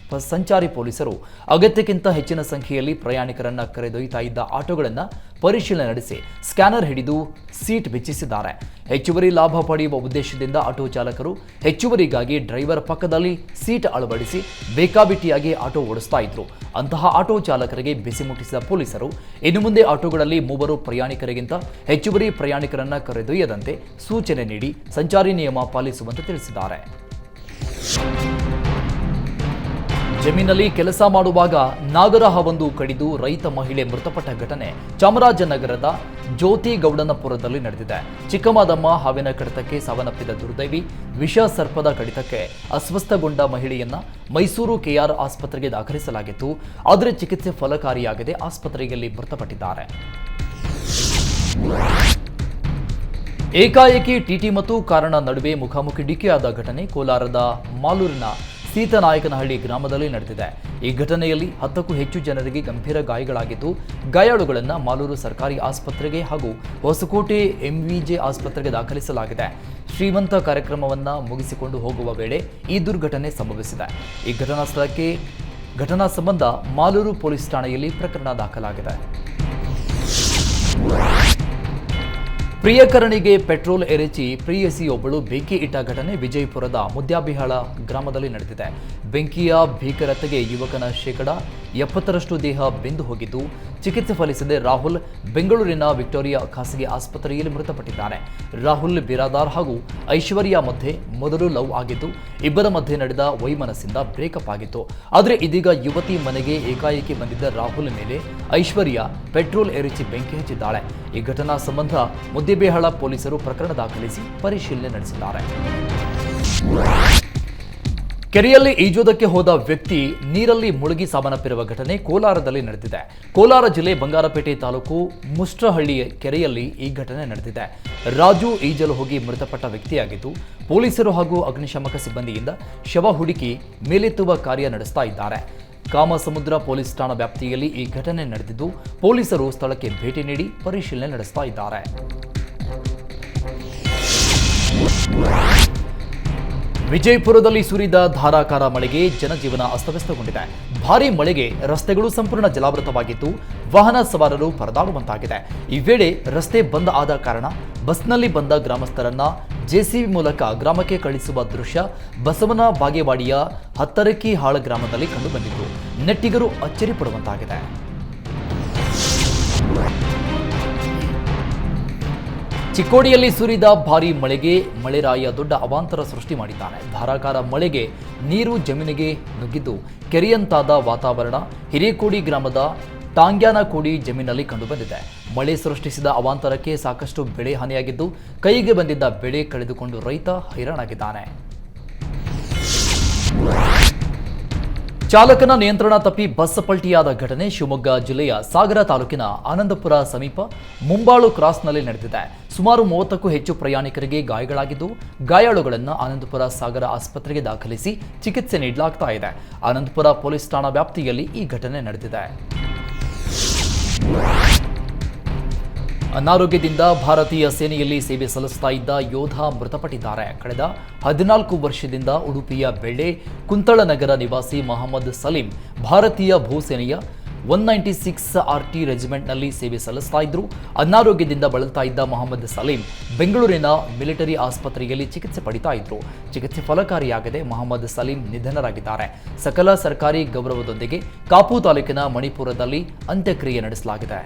ಸಂಚಾರಿ ಪೊಲೀಸರು ಅಗತ್ಯಕ್ಕಿಂತ ಹೆಚ್ಚಿನ ಸಂಖ್ಯೆಯಲ್ಲಿ ಪ್ರಯಾಣಿಕರನ್ನ ಕರೆದೊಯ್ತಾ ಇದ್ದ ಆಟೋಗಳನ್ನು ಪರಿಶೀಲನೆ ನಡೆಸಿ ಸ್ಕ್ಯಾನರ್ ಹಿಡಿದು ಸೀಟ್ ಬಿಚ್ಚಿಸಿದ್ದಾರೆ. ಹೆಚ್ಚುವರಿ ಲಾಭ ಪಡೆಯುವ ಉದ್ದೇಶದಿಂದ ಆಟೋ ಚಾಲಕರು ಹೆಚ್ಚುವರಿಗಾಗಿ ಡ್ರೈವರ್ ಪಕ್ಕದಲ್ಲಿ ಸೀಟ್ ಅಳವಡಿಸಿ ಬೇಕಾಬಿಟ್ಟಿಯಾಗಿ ಆಟೋ ಓಡಿಸ್ತಾ ಇದ್ರು. ಅಂತಹ ಆಟೋ ಚಾಲಕರಿಗೆ ಬಿಸಿ ಮುಟ್ಟಿಸಿದ ಪೊಲೀಸರು ಇನ್ನು ಮುಂದೆ ಆಟೋಗಳಲ್ಲಿ 3 ಪ್ರಯಾಣಿಕರಿಗಿಂತ ಹೆಚ್ಚುವರಿ ಪ್ರಯಾಣಿಕರನ್ನ ಕರೆದೊಯ್ಯದಂತೆ ಸೂಚನೆ ನೀಡಿ ಸಂಚಾರಿ ನಿಯಮ ಪಾಲಿಸುವಂತೆ ತಿಳಿಸಿದ್ದಾರೆ. ಜಮೀನಲ್ಲಿ ಕೆಲಸ ಮಾಡುವಾಗ ನಾಗರಹಾವೊಂದು ಕಡಿದು ರೈತ ಮಹಿಳೆ ಮೃತಪಟ್ಟ ಘಟನೆ ಚಾಮರಾಜನಗರದ ಜ್ಯೋತಿಗೌಡನಪುರದಲ್ಲಿ ನಡೆದಿದೆ. ಚಿಕ್ಕಮಾದಮ್ಮ ಹಾವಿನ ಕಡಿತಕ್ಕೆ ಸಾವನ್ನಪ್ಪಿದ ದುರ್ದೈವಿ. ವಿಷ ಸರ್ಪದ ಕಡಿತಕ್ಕೆ ಅಸ್ವಸ್ಥಗೊಂಡ ಮಹಿಳೆಯನ್ನ ಮೈಸೂರು ಕೆಆರ್ ಆಸ್ಪತ್ರೆಗೆ ದಾಖಲಿಸಲಾಗಿತ್ತು. ಆದರೆ ಚಿಕಿತ್ಸೆ ಫಲಕಾರಿಯಾಗದೆ ಆಸ್ಪತ್ರೆಯಲ್ಲಿ ಮೃತಪಟ್ಟಿದ್ದಾರೆ. ಏಕಾಏಕಿ ಟಿಟಿ ಮತ್ತು ಕಾರಣ ನಡುವೆ ಮುಖಾಮುಖಿ ಡಿಕ್ಕಿಯಾದ ಘಟನೆ ಕೋಲಾರದ ಮಾಲೂರಿನ ಸೀತನಾಯಕನಹಳ್ಳಿ ಗ್ರಾಮದಲ್ಲಿ ನಡೆದಿದೆ. ಈ ಘಟನೆಯಲ್ಲಿ 10ಕ್ಕೂ ಹೆಚ್ಚು ಜನರಿಗೆ ಗಂಭೀರ ಗಾಯಗಳಾಗಿದ್ದು, ಗಾಯಾಳುಗಳನ್ನು ಮಾಲೂರು ಸರ್ಕಾರಿ ಆಸ್ಪತ್ರೆಗೆ ಹಾಗೂ ಹೊಸಕೋಟೆ ಎಂವಿಜೆ ಆಸ್ಪತ್ರೆಗೆ ದಾಖಲಿಸಲಾಗಿದೆ. ಶ್ರೀಮಂತ ಕಾರ್ಯಕ್ರಮವನ್ನು ಮುಗಿಸಿಕೊಂಡು ಹೋಗುವ ವೇಳೆ ಈ ದುರ್ಘಟನೆ ಸಂಭವಿಸಿದೆ. ಈ ಘಟನಾ ಸಂಬಂಧ ಮಾಲೂರು ಪೊಲೀಸ್ ಠಾಣೆಯಲ್ಲಿ ಪ್ರಕರಣ ದಾಖಲಾಗಿದೆ. ಪ್ರಿಯಕರಣಿಗೆ ಪೆಟ್ರೋಲ್ ಎರಚಿ ಪ್ರೇಯಸಿಯೊಬ್ಬಳು ಬೆಂಕಿ ಇಟ್ಟ ಘಟನೆ ವಿಜಯಪುರದ ಮುದ್ಯಾಬಿಹಾಳ ಗ್ರಾಮದಲ್ಲಿ ನಡೆದಿದೆ. ಬೆಂಕಿಯ ಭೀಕರತೆಗೆ ಯುವಕನ ಶೇಕಡ 70ರಷ್ಟು ದೇಹ ಬೆಂದು ಹೋಗಿದ್ದು, ಚಿಕಿತ್ಸೆ ಫಲಿಸದೆ ರಾಹುಲ್ ಬೆಂಗಳೂರಿನ ವಿಕ್ಟೋರಿಯಾ ಖಾಸಗಿ ಆಸ್ಪತ್ರೆಯಲ್ಲಿ ಮೃತಪಟ್ಟಿದ್ದಾನೆ. ರಾಹುಲ್ ಬಿರಾದಾರ್ ಹಾಗೂ ಐಶ್ವರ್ಯ ಮಧ್ಯೆ ಮೊದಲು ಲವ್ ಆಗಿದ್ದು, ಇಬ್ಬರ ಮಧ್ಯೆ ನಡೆದ ವೈಮನಸ್ಸಿಂದ ಬ್ರೇಕಪ್ ಆಗಿತ್ತು. ಆದರೆ ಇದೀಗ ಯುವತಿ ಮನೆಗೆ ಏಕಾಏಕಿ ಬಂದಿದ್ದ ರಾಹುಲ್ ಮೇಲೆ ಐಶ್ವರ್ಯ ಪೆಟ್ರೋಲ್ ಎರಚಿ ಬೆಂಕಿ ಹಚ್ಚಿದ್ದಾಳೆ. ಈ ಘಟನಾ ಸಂಬಂಧ ಮುದ್ದೇಬೇಹಳ ಪೊಲೀಸರು ಪ್ರಕರಣ ದಾಖಲಿಸಿ ಪರಿಶೀಲನೆ ನಡೆಸಿದ್ದಾರೆ. ಕೆರೆಯಲ್ಲಿ ಈಜುವುದಕ್ಕೆ ಹೋದ ವ್ಯಕ್ತಿ ನೀರಲ್ಲಿ ಮುಳುಗಿ ಸಾವನ್ನಪ್ಪಿರುವ ಘಟನೆ ಕೋಲಾರದಲ್ಲಿ ನಡೆದಿದೆ. ಕೋಲಾರ ಜಿಲ್ಲೆ ಬಂಗಾರಪೇಟೆ ತಾಲೂಕು ಮುಷ್ಟ್ರಹಳ್ಳಿ ಕೆರೆಯಲ್ಲಿ ಈ ಘಟನೆ ನಡೆದಿದೆ. ರಾಜು ಈಜಲು ಹೋಗಿ ಮೃತಪಟ್ಟ ವ್ಯಕ್ತಿಯಾಗಿದ್ದು, ಪೊಲೀಸರು ಹಾಗೂ ಅಗ್ನಿಶಾಮಕ ಸಿಬ್ಬಂದಿಯಿಂದ ಶವ ಹುಡುಕಿ ಮೇಲೆತ್ತುವ ಕಾರ್ಯ ನಡೆಸ್ತಾ ಇದ್ದಾರೆ. ಕಾಮಸಮುದ್ರ ಪೊಲೀಸ್ ಠಾಣಾ ವ್ಯಾಪ್ತಿಯಲ್ಲಿ ಈ ಘಟನೆ ನಡೆದಿದ್ದು, ಪೊಲೀಸರು ಸ್ಥಳಕ್ಕೆ ಭೇಟಿ ನೀಡಿ ಪರಿಶೀಲನೆ ನಡೆಸ್ತಾ ಇದ್ದಾರೆ. ವಿಜಯಪುರದಲ್ಲಿ ಸುರಿದ ಧಾರಾಕಾರ ಮಳೆಗೆ ಜನಜೀವನ ಅಸ್ತವ್ಯಸ್ತಗೊಂಡಿದೆ. ಭಾರೀ ಮಳೆಗೆ ರಸ್ತೆಗಳು ಸಂಪೂರ್ಣ ಜಲಾವೃತವಾಗಿದ್ದು, ವಾಹನ ಸವಾರರು ಪರದಾಡುವಂತಾಗಿದೆ. ಈ ವೇಳೆ ರಸ್ತೆ ಬಂದ್ ಆದ ಕಾರಣ ಬಸ್ನಲ್ಲಿ ಬಂದ ಗ್ರಾಮಸ್ಥರನ್ನ ಜೆಸಿಬಿ ಮೂಲಕ ಗ್ರಾಮಕ್ಕೆ ಕಳಿಸುವ ದೃಶ್ಯ ಬಸವನ ಬಾಗೇವಾಡಿಯ ಹತ್ತರಕಿಹಾಳ ಗ್ರಾಮದಲ್ಲಿ ಕಂಡುಬಂದಿದ್ದು, ನೆಟ್ಟಿಗರು ಅಚ್ಚರಿ ಪಡುವಂತಾಗಿದೆ. ಚಿಕ್ಕೋಡಿಯಲ್ಲಿ ಸುರಿದ ಭಾರೀ ಮಳೆಗೆ ಮಳೆರಾಯ ದೊಡ್ಡ ಅವಾಂತರ ಸೃಷ್ಟಿ ಮಾಡಿದ್ದಾನೆ. ಧಾರಾಕಾರ ಮಳೆಗೆ ನೀರು ಜಮೀನಿಗೆ ನುಗ್ಗಿದ್ದು, ಕೆರೆಯಂತಾದ ವಾತಾವರಣ ಹಿರೇಕೋಡಿ ಗ್ರಾಮದ ಟಾಂಗ್ಯಾನಕೋಡಿ ಜಮೀನಲ್ಲಿ ಕಂಡುಬಂದಿದೆ. ಮಳೆ ಸೃಷ್ಟಿಸಿದ ಅವಾಂತರಕ್ಕೆ ಸಾಕಷ್ಟು ಬೆಳೆ ಹಾನಿಯಾಗಿದ್ದು, ಕೈಗೆ ಬಂದಿದ್ದ ಬೆಳೆ ಕಳೆದುಕೊಂಡು ರೈತ ಹೈರಾಣಾಗಿದ್ದಾನೆ. ಚಾಲಕನ ನಿಯಂತ್ರಣ ತಪ್ಪಿ ಬಸ್ ಪಲ್ಟಿಯಾದ ಘಟನೆ ಶಿವಮೊಗ್ಗ ಜಿಲ್ಲೆಯ ಸಾಗರ ತಾಲೂಕಿನ ಆನಂದಪುರ ಸಮೀಪ ಮುಂಬಾಳು ಕ್ರಾಸ್ನಲ್ಲಿ ನಡೆದಿದೆ. ಸುಮಾರು 30ಕ್ಕೂ ಹೆಚ್ಚು ಪ್ರಯಾಣಿಕರಿಗೆ ಗಾಯಗಳಾಗಿದ್ದು, ಗಾಯಾಳುಗಳನ್ನು ಆನಂದಪುರ ಸಾಗರ ಆಸ್ಪತ್ರೆಗೆ ದಾಖಲಿಸಿ ಚಿಕಿತ್ಸೆ ನೀಡಲಾಗ್ತಾ ಇದೆ. ಆನಂದಪುರ ಪೊಲೀಸ್ ಠಾಣಾ ವ್ಯಾಪ್ತಿಯಲ್ಲಿ ಈ ಘಟನೆ ನಡೆದಿದೆ. ಅನಾರೋಗ್ಯದಿಂದ ಭಾರತೀಯ ಸೇನೆಯಲ್ಲಿ ಸೇವೆ ಸಲ್ಲಿಸ್ತಾ ಇದ್ದ ಯೋಧ ಮೃತಪಟ್ಟಿದ್ದಾರೆ. ಕಳೆದ 14 ವರ್ಷದಿಂದ ಉಡುಪಿಯ ಬೆಳ್ಳೆ ಕುಂತಳನಗರ ನಿವಾಸಿ ಮೊಹಮ್ಮದ್ ಸಲೀಂ ಭಾರತೀಯ ಭೂಸೇನೆಯ 196 RT ರೆಜಿಮೆಂಟ್ನಲ್ಲಿ ಸೇವೆ ಸಲ್ಲಿಸ್ತಾ ಇದ್ರು. ಅನಾರೋಗ್ಯದಿಂದ ಬಳಲ್ತಾ ಇದ್ದ ಮೊಹಮ್ಮದ್ ಸಲೀಂ ಬೆಂಗಳೂರಿನ ಮಿಲಿಟರಿ ಆಸ್ಪತ್ರೆಯಲ್ಲಿ ಚಿಕಿತ್ಸೆ ಪಡಿತಾ ಇದ್ರು. ಚಿಕಿತ್ಸೆ ಫಲಕಾರಿಯಾಗದೆ ಮೊಹಮ್ಮದ್ ಸಲೀಂ ನಿಧನರಾಗಿದ್ದಾರೆ. ಸಕಲ ಸರ್ಕಾರಿ ಗೌರವದೊಂದಿಗೆ ಕಾಪು ತಾಲೂಕಿನ ಮಣಿಪುರದಲ್ಲಿ ಅಂತ್ಯಕ್ರಿಯೆ ನಡೆಸಲಾಗಿದೆ.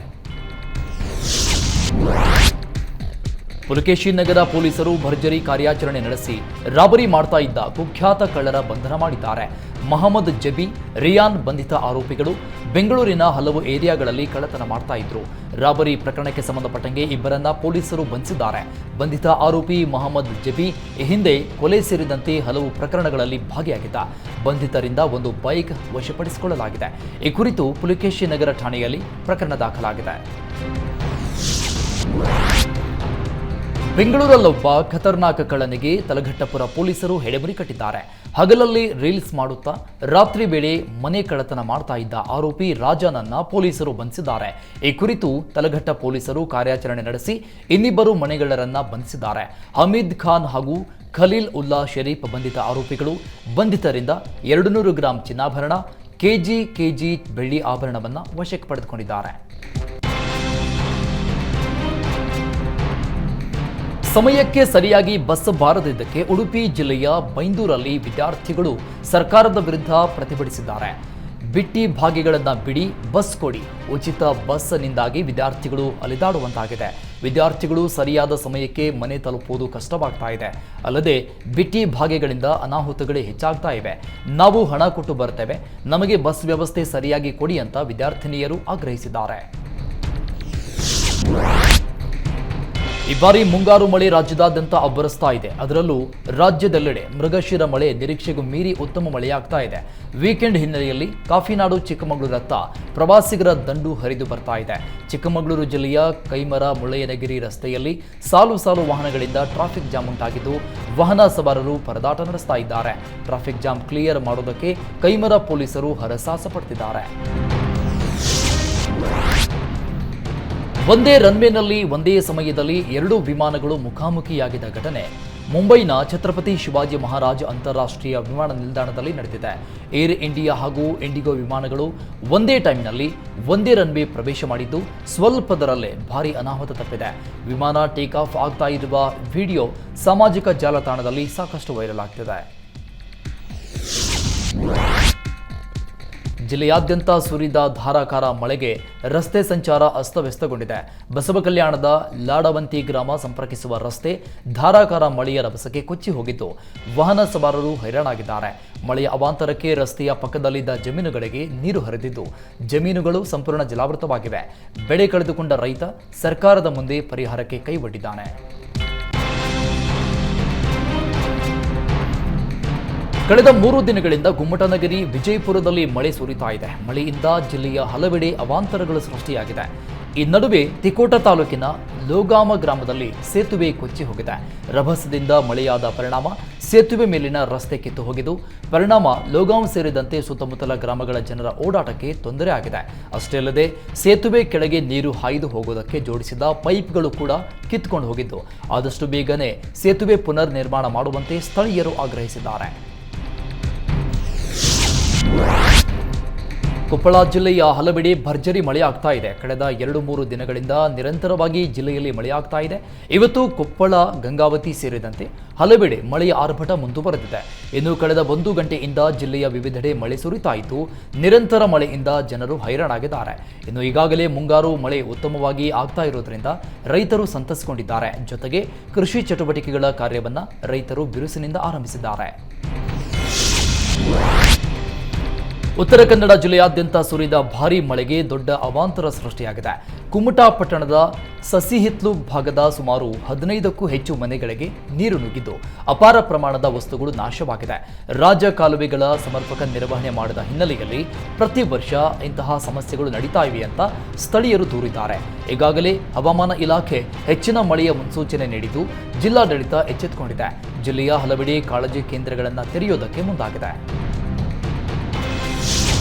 ಪುಲಕೇಶಿ ನಗರ ಪೊಲೀಸರು ಭರ್ಜರಿ ಕಾರ್ಯಾಚರಣೆ ನಡೆಸಿ ರಾಬರಿ ಮಾಡ್ತಾ ಇದ್ದ ಕುಖ್ಯಾತ ಕಳ್ಳರ ಬಂಧನ ಮಾಡಿದ್ದಾರೆ. ಮಹಮ್ಮದ್ ಜಬಿ, ರಿಯಾನ್ ಬಂಧಿತ ಆರೋಪಿಗಳು ಬೆಂಗಳೂರಿನ ಹಲವು ಏರಿಯಾಗಳಲ್ಲಿ ಕಳ್ಳತನ ಮಾಡ್ತಾ ಇದ್ರು. ರಾಬರಿ ಪ್ರಕರಣಕ್ಕೆ ಸಂಬಂಧಪಟ್ಟಂಗೆ ಇಬ್ಬರನ್ನ ಪೊಲೀಸರು ಬಂಧಿಸಿದ್ದಾರೆ. ಬಂಧಿತ ಆರೋಪಿ ಮಹಮ್ಮದ್ ಜಬಿ ಹಿಂದೆ ಕೊಲೆ ಸೇರಿದಂತೆ ಹಲವು ಪ್ರಕರಣಗಳಲ್ಲಿ ಭಾಗಿಯಾಗಿದ್ದ. ಬಂಧಿತರಿಂದ ಒಂದು ಬೈಕ್ ವಶಪಡಿಸಿಕೊಳ್ಳಲಾಗಿದೆ. ಈ ಕುರಿತು ಪುಲಕೇಶಿ ನಗರ ಠಾಣೆಯಲ್ಲಿ ಪ್ರಕರಣ ದಾಖಲಾಗಿದೆ. ಬೆಂಗಳೂರಲ್ಲೊಬ್ಬ ಖತರ್ನಾಕ್ ಕಳ್ಳನಿಗೆ ತಲಘಟ್ಟಪುರ ಪೊಲೀಸರು ಹೆಡೆಮರಿ ಕಟ್ಟಿದ್ದಾರೆ. ಹಗಲಲ್ಲಿ ರೀಲ್ಸ್ ಮಾಡುತ್ತಾ ರಾತ್ರಿ ವೇಳೆ ಮನೆ ಕಳ್ಳತನ ಮಾಡ್ತಾ ಇದ್ದ ಆರೋಪಿ ರಾಜನನ್ನ ಪೊಲೀಸರು ಬಂಧಿಸಿದ್ದಾರೆ. ಈ ಕುರಿತು ತಲಘಟ್ಟ ಪೊಲೀಸರು ಕಾರ್ಯಾಚರಣೆ ನಡೆಸಿ ಇನ್ನಿಬ್ಬರು ಮನೆಗಳ್ಳರನ್ನ ಬಂಧಿಸಿದ್ದಾರೆ. ಹಮೀದ್ ಖಾನ್ ಹಾಗೂ ಖಲೀಲ್ ಉಲ್ಲಾ ಶರೀಫ್ ಬಂಧಿತ ಆರೋಪಿಗಳು. ಬಂಧಿತರಿಂದ 200 ಗ್ರಾಂ ಚಿನ್ನಾಭರಣ, ಕೆಜಿ ಬೆಳ್ಳಿ ಆಭರಣವನ್ನು ವಶಕ್ಕೆ ಪಡೆದುಕೊಂಡಿದ್ದಾರೆ. ಸಮಯಕ್ಕೆ ಸರಿಯಾಗಿ ಬಸ್ ಬಾರದಿದ್ದಕ್ಕೆ ಉಡುಪಿ ಜಿಲ್ಲೆಯ ಬೈಂದೂರಲ್ಲಿ ವಿದ್ಯಾರ್ಥಿಗಳು ಸರ್ಕಾರದ ವಿರುದ್ಧ ಪ್ರತಿಭಟಿಸಿದ್ದಾರೆ. ಬಿಟ್ಟಿ ಭಾಗಿಗಳನ್ನು ಬಿಡಿ, ಬಸ್ ಕೊಡಿ, ಉಚಿತ ಬಸ್ನಿಂದಾಗಿ ವಿದ್ಯಾರ್ಥಿಗಳು ಅಲೆದಾಡುವಂತಾಗಿದೆ. ವಿದ್ಯಾರ್ಥಿಗಳು ಸರಿಯಾದ ಸಮಯಕ್ಕೆ ಮನೆ ತಲುಪುವುದು ಕಷ್ಟವಾಗ್ತಾ ಇದೆ. ಅಲ್ಲದೆ ಬಿಟ್ಟಿ ಭಾಗ್ಯಗಳಿಂದ ಅನಾಹುತಗಳೇ ಹೆಚ್ಚಾಗ್ತಾ ಇವೆ. ನಾವು ಹಣ ಕೊಟ್ಟು ಬರ್ತೇವೆ, ನಮಗೆ ಬಸ್ ವ್ಯವಸ್ಥೆ ಸರಿಯಾಗಿ ಕೊಡಿ ಅಂತ ವಿದ್ಯಾರ್ಥಿನಿಯರು ಆಗ್ರಹಿಸಿದ್ದಾರೆ. ಈ ಬಾರಿ ಮುಂಗಾರು ಮಳೆ ರಾಜ್ಯದಾದ್ಯಂತ ಅಬ್ಬರಿಸ್ತಾ ಇದೆ. ಅದರಲ್ಲೂ ರಾಜ್ಯದೆಲ್ಲೆಡೆ ಮೃಗಶಿರ ಮಳೆ ನಿರೀಕ್ಷೆಗೂ ಮೀರಿ ಉತ್ತಮ ಮಳೆಯಾಗ್ತಾ ಇದೆ. ವೀಕೆಂಡ್ ಹಿನ್ನೆಲೆಯಲ್ಲಿ ಕಾಫಿನಾಡು ಚಿಕ್ಕಮಗಳೂರತ್ತ ಪ್ರವಾಸಿಗರ ದಂಡು ಹರಿದು ಬರ್ತಾ ಇದೆ. ಚಿಕ್ಕಮಗಳೂರು ಜಿಲ್ಲೆಯ ಕೈಮರ ಮುಳ್ಳಯ್ಯನಗಿರಿ ರಸ್ತೆಯಲ್ಲಿ ಸಾಲು ಸಾಲು ವಾಹನಗಳಿಂದ ಟ್ರಾಫಿಕ್ ಜಾಮ್ ಉಂಟಾಗಿದ್ದು, ವಾಹನ ಸವಾರರು ಪರದಾಟ ನಡೆಸ್ತಾ ಇದ್ದಾರೆ. ಟ್ರಾಫಿಕ್ ಜಾಮ್ ಕ್ಲಿಯರ್ ಮಾಡೋದಕ್ಕೆ ಕೈಮರ ಪೊಲೀಸರು ಹರಸಾಹಸ ಪಡ್ತಿದ್ದಾರೆ. ಒಂದೇ ರನ್ವೇನಲ್ಲಿ ಒಂದೇ ಸಮಯದಲ್ಲಿ 2 ವಿಮಾನಗಳು ಮುಖಾಮುಖಿಯಾಗಿದ್ದ ಘಟನೆ ಮುಂಬೈನ ಛತ್ರಪತಿ ಶಿವಾಜಿ ಮಹಾರಾಜ್ ಅಂತಾರಾಷ್ಟ್ರೀಯ ವಿಮಾನ ನಿಲ್ದಾಣದಲ್ಲಿ ನಡೆದಿದೆ. ಏರ್ ಇಂಡಿಯಾ ಹಾಗೂ ಇಂಡಿಗೋ ವಿಮಾನಗಳು ಒಂದೇ ಟೈಮ್ನಲ್ಲಿ ಒಂದೇ ರನ್ವೇ ಪ್ರವೇಶ ಮಾಡಿದ್ದು, ಸ್ವಲ್ಪದರಲ್ಲೇ ಭಾರೀ ಅನಾಹುತ ತಪ್ಪಿದೆ. ವಿಮಾನ ಟೇಕ್ ಆಫ್ ಆಗ್ತಾ ಇರುವ ವಿಡಿಯೋ ಸಾಮಾಜಿಕ ಜಾಲತಾಣದಲ್ಲಿ ಸಾಕಷ್ಟು ವೈರಲ್ ಆಗ್ತಿದೆ. ಜಿಲ್ಲೆಯಾದ್ಯಂತ ಸುರಿದ ಧಾರಾಕಾರ ಮಳೆಗೆ ರಸ್ತೆ ಸಂಚಾರ ಅಸ್ತವ್ಯಸ್ತಗೊಂಡಿದೆ. ಬಸವಕಲ್ಯಾಣದ ಲಾಡವಂತಿ ಗ್ರಾಮ ಸಂಪರ್ಕಿಸುವ ರಸ್ತೆ ಧಾರಾಕಾರ ಮಳೆಯ ರಭಸಕ್ಕೆ ಕೊಚ್ಚಿ ಹೋಗಿದ್ದು ವಾಹನ ಸವಾರರು ಹೈರಾಣಾಗಿದ್ದಾರೆ. ಮಳೆಯ ಅವಾಂತರಕ್ಕೆ ರಸ್ತೆಯ ಪಕ್ಕದಲ್ಲಿದ್ದ ಜಮೀನುಗಳಿಗೆ ನೀರು ಹರಿದಿದ್ದು ಜಮೀನುಗಳು ಸಂಪೂರ್ಣ ಜಲಾವೃತವಾಗಿವೆ. ಬೆಳೆ ಕಳೆದುಕೊಂಡ ರೈತ ಸರ್ಕಾರದ ಮುಂದೆ ಪರಿಹಾರಕ್ಕೆ ಕೈ ಒಡ್ಡಿದ್ದಾನೆ. ಕಳೆದ 3 ದಿನಗಳಿಂದ ಗುಮ್ಮಟನಗರಿ ವಿಜಯಪುರದಲ್ಲಿ ಮಳೆ ಸುರಿತಾ ಇದೆ. ಮಳೆಯಿಂದ ಜಿಲ್ಲೆಯ ಹಲವೆಡೆ ಅವಾಂತರಗಳು ಸೃಷ್ಟಿಯಾಗಿದೆ. ಈ ನಡುವೆ ತಿಕೋಟ ತಾಲೂಕಿನ ಲೋಗಾಮ ಗ್ರಾಮದಲ್ಲಿ ಸೇತುವೆ ಕೊಚ್ಚಿ ಹೋಗಿದೆ. ರಭಸದಿಂದ ಮಳೆಯಾದ ಪರಿಣಾಮ ಸೇತುವೆ ಮೇಲಿನ ರಸ್ತೆ ಕಿತ್ತು ಹೋಗಿದ್ದು ಪರಿಣಾಮ ಲೋಗಾಂವ್ ಸೇರಿದಂತೆ ಸುತ್ತಮುತ್ತಲ ಗ್ರಾಮಗಳ ಜನರ ಓಡಾಟಕ್ಕೆ ತೊಂದರೆ ಆಗಿದೆ. ಅಷ್ಟೇ ಅಲ್ಲದೆ ಸೇತುವೆ ಕೆಳಗೆ ನೀರು ಹಾಯ್ದು ಹೋಗುವುದಕ್ಕೆ ಜೋಡಿಸಿದ ಪೈಪ್ಗಳು ಕೂಡ ಕಿತ್ತುಕೊಂಡು ಹೋಗಿದ್ದು ಆದಷ್ಟು ಬೇಗನೆ ಸೇತುವೆ ಪುನರ್ ನಿರ್ಮಾಣ ಮಾಡುವಂತೆ ಸ್ಥಳೀಯರು ಆಗ್ರಹಿಸಿದ್ದಾರೆ. ಕೊಪ್ಪಳ ಜಿಲ್ಲೆಯ ಹಲವೆಡೆ ಭರ್ಜರಿ ಮಳೆಯಾಗ್ತಾ ಇದೆ. ಕಳೆದ 2-3 ದಿನಗಳಿಂದ ನಿರಂತರವಾಗಿ ಜಿಲ್ಲೆಯಲ್ಲಿ ಮಳೆಯಾಗ್ತಾ ಇದೆ. ಇವತ್ತು ಕೊಪ್ಪಳ, ಗಂಗಾವತಿ ಸೇರಿದಂತೆ ಹಲವೆಡೆ ಮಳೆಯ ಆರ್ಭಟ ಮುಂದುವರೆದಿದೆ. ಇನ್ನು ಕಳೆದ 1 ಗಂಟೆಯಿಂದ ಜಿಲ್ಲೆಯ ವಿವಿಧೆಡೆ ಮಳೆ ಸುರಿತಾ ಇದ್ದು ನಿರಂತರ ಮಳೆಯಿಂದ ಜನರು ಹೈರಾಣಾಗಿದ್ದಾರೆ. ಇನ್ನು ಈಗಾಗಲೇ ಮುಂಗಾರು ಮಳೆ ಉತ್ತಮವಾಗಿ ಆಗ್ತಾ ಇರೋದ್ರಿಂದ ರೈತರು ಸಂತಸಗೊಂಡಿದ್ದಾರೆ. ಜೊತೆಗೆ ಕೃಷಿ ಚಟುವಟಿಕೆಗಳ ಕಾರ್ಯವನ್ನ ರೈತರು ಬಿರುಸಿನಿಂದ ಆರಂಭಿಸಿದ್ದಾರೆ. ಉತ್ತರ ಕನ್ನಡ ಜಿಲ್ಲೆಯಾದ್ಯಂತ ಸುರಿದ ಭಾರೀ ಮಳೆಗೆ ದೊಡ್ಡ ಅವಾಂತರ ಸೃಷ್ಟಿಯಾಗಿದೆ. ಕುಮಟಾ ಪಟ್ಟಣದ ಸಸಿಹಿತ್ಲು ಭಾಗದ ಸುಮಾರು 15ಕ್ಕೂ ಹೆಚ್ಚು ಮನೆಗಳಿಗೆ ನೀರು ನುಗ್ಗಿದ್ದು ಅಪಾರ ಪ್ರಮಾಣದ ವಸ್ತುಗಳು ನಾಶವಾಗಿದೆ. ರಾಜ್ಯ ಕಾಲುವೆಗಳ ಸಮರ್ಪಕ ನಿರ್ವಹಣೆ ಮಾಡದ ಹಿನ್ನೆಲೆಯಲ್ಲಿ ಪ್ರತಿ ವರ್ಷ ಇಂತಹ ಸಮಸ್ಯೆಗಳು ನಡೀತಾ ಇವೆ ಅಂತ ಸ್ಥಳೀಯರು ದೂರಿದ್ದಾರೆ. ಈಗಾಗಲೇ ಹವಾಮಾನ ಇಲಾಖೆ ಹೆಚ್ಚಿನ ಮಳೆಯ ಮುನ್ಸೂಚನೆ ನೀಡಿದ್ದು ಜಿಲ್ಲಾಡಳಿತ ಎಚ್ಚೆತ್ತುಕೊಂಡಿದೆ. ಜಿಲ್ಲೆಯ ಹಲವೆಡೆ ಕಾಳಜಿ ಕೇಂದ್ರಗಳನ್ನು ತೆರೆಯುವುದಕ್ಕೆ ಮುಂದಾಗಿದೆ.